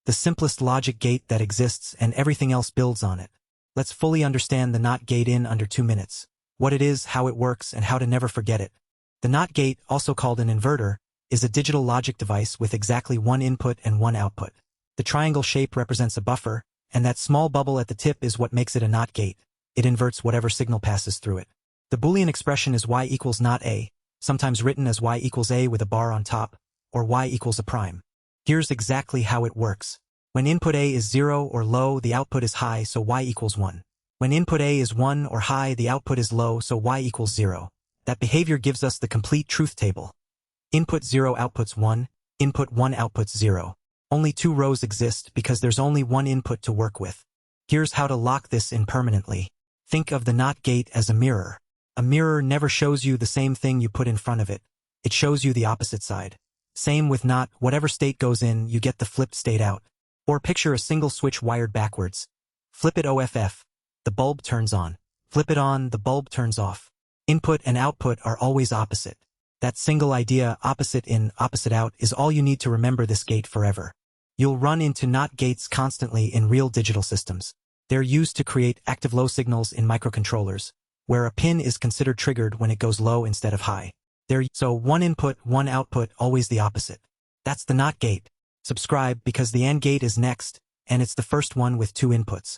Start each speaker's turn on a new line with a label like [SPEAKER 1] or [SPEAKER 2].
[SPEAKER 1] the simplest logic gate that exists and everything else builds on it. Let's fully understand the NOT gate in under 2 minutes. What it is, how it works, and how to never forget it. The NOT gate, also called an inverter, is a digital logic device with exactly one input and one output. The triangle shape represents a buffer, and that small bubble at the tip is what makes it a NOT gate. It inverts whatever signal passes through it. The Boolean expression is y equals not a, sometimes written as y equals a with a bar on top, or y equals a prime. Here's exactly how it works. When input A is 0 or low, the output is high, so y equals 1. When input A is 1 or high, the output is low, so y equals 0. That behavior gives us the complete truth table. Input 0 outputs 1, input 1 outputs 0. Only 2 rows exist because there's only one input to work with. Here's how to lock this in permanently. Think of the NOT gate as a mirror. A mirror never shows you the same thing you put in front of it. It shows you the opposite side. Same with NOT, whatever state goes in, you get the flipped state out. Or picture a single switch wired backwards. Flip it OFF. The bulb turns on. Flip it on, the bulb turns off. Input and output are always opposite. That single idea, opposite in, opposite out, is all you need to remember this gate forever. You'll run into NOT gates constantly in real digital systems. They're used to create active low signals in microcontrollers, where a pin is considered triggered when it goes low instead of high. So one input, one output, always the opposite. That's the NOT gate. Subscribe because the AND gate is next, and it's the first one with 2 inputs.